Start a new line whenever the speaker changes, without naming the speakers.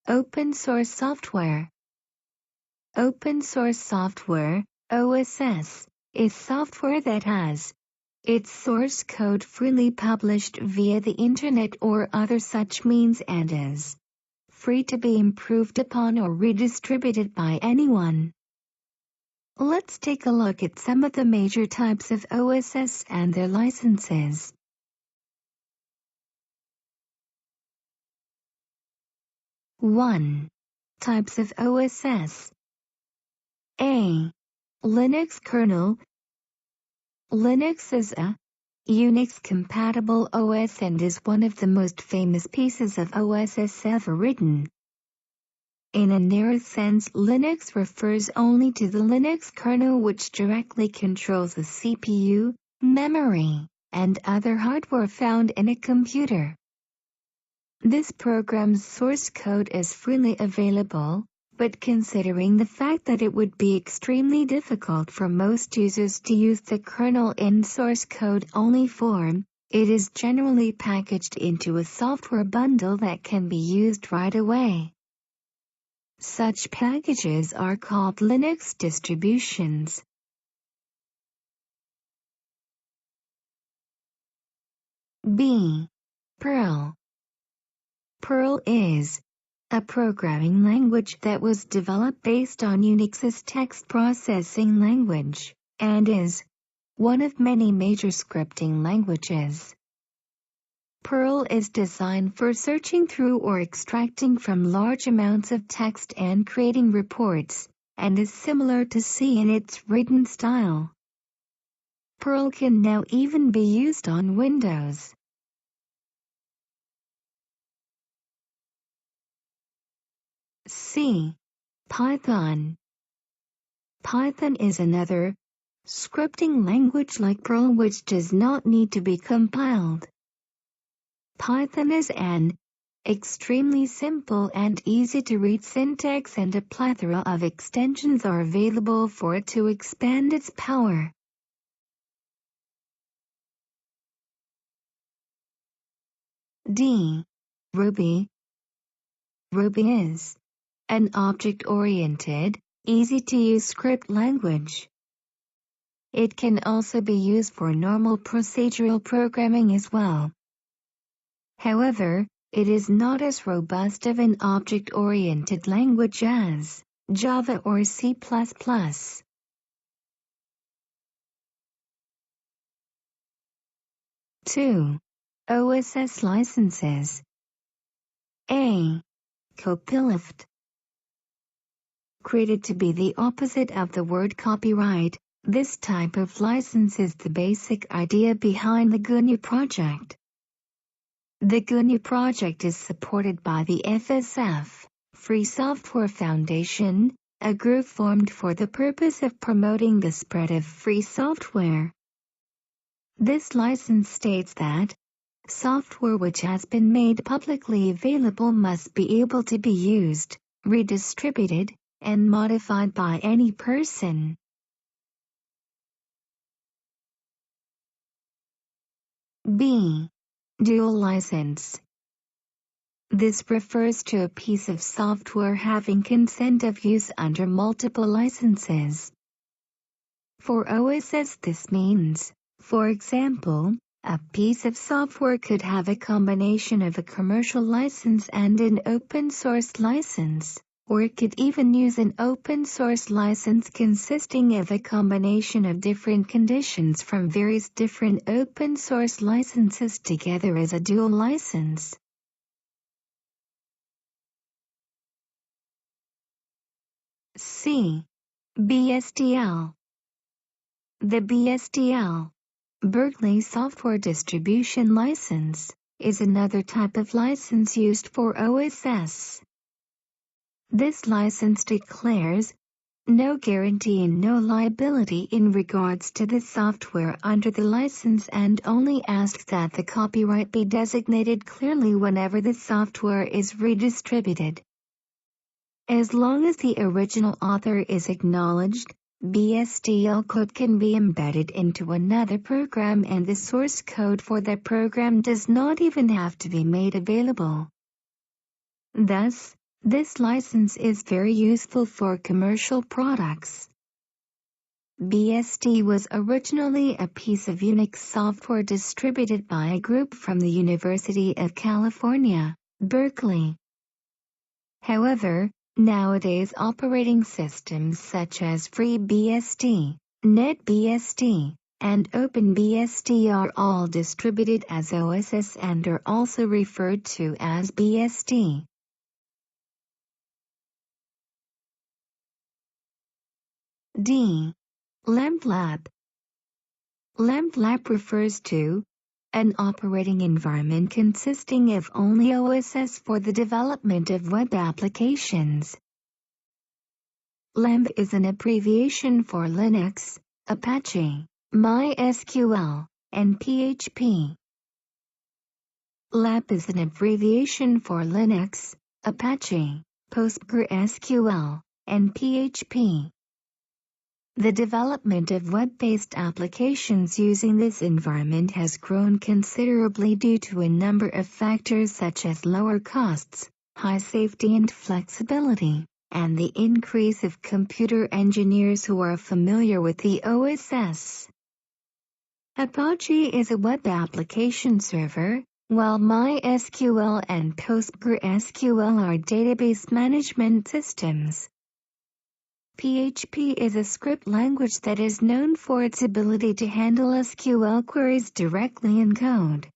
Open source software. Open source software, OSS, is software that has its source code freely published via the internet or other such means and is free to be improved upon or redistributed by anyone. Let's take a look at some of the major types of OSS and their licenses. One. Types of OSS. A. Linux kernel. Linux is a Unix-compatible OS and is one of the most famous pieces of OSS ever written. In a narrow sense, Linux refers only to the Linux kernel, which directly controls the CPU, memory, and other hardware found in a computer. This program's source code is freely available, but considering the fact that it would be extremely difficult for most users to use the kernel in source code-only form, it is generally packaged into a software bundle that can be used right away. Such packages are called Linux distributions. B. Perl. Perl is a programming language that was developed based on Unix's text processing language, and is one of many major scripting languages. Perl is designed for searching through or extracting from large amounts of text and creating reports, and is similar to C in its written style. Perl can now even be used on Windows. C. Python. Python is another scripting language like Perl which does not need to be compiled. Python is an extremely simple and easy-to-read syntax, and a plethora of extensions are available for it to expand its power. D. Ruby. Ruby is an object-oriented, easy-to-use script language. It can also be used for normal procedural programming as well. However, it is not as robust of an object-oriented language as Java or C++. 2. OSS licenses. A. Copyleft. Created to be the opposite of the word copyright, this type of license is the basic idea behind the GNU project. The GNU project is supported by the FSF, Free Software Foundation, a group formed for the purpose of promoting the spread of free software. This license states that software which has been made publicly available must be able to be used, redistributed, and modified by any person. B. Dual license. This refers to a piece of software having consent of use under multiple licenses. For OSS this means, for example, a piece of software could have a combination of a commercial license and an open source license, or it could even use an open source license consisting of a combination of different conditions from various different open source licenses together as a dual license. C. BSDL. The BSDL, Berkeley Software Distribution License, is another type of license used for OSS. This license declares no guarantee and no liability in regards to the software under the license, and only asks that the copyright be designated clearly whenever the software is redistributed. As long as the original author is acknowledged, BSDL code can be embedded into another program and the source code for that program does not even have to be made available. Thus, This license is very useful for commercial products. BSD was originally a piece of Unix software distributed by a group from the University of California, Berkeley. However, nowadays operating systems such as FreeBSD, NetBSD, and OpenBSD are all distributed as OSS and are also referred to as BSD. D. LAMP. LAMP refers to an operating environment consisting of only OSS for the development of web applications. LAMP is an abbreviation for Linux, Apache, MySQL, and PHP. LAMP is an abbreviation for Linux, Apache, PostgreSQL, and PHP. The development of web-based applications using this environment has grown considerably due to a number of factors such as lower costs, high safety and flexibility, and the increase of computer engineers who are familiar with the OSS. Apache is a web application server, while MySQL and PostgreSQL are database management systems. PHP is a script language that is known for its ability to handle SQL queries directly in code.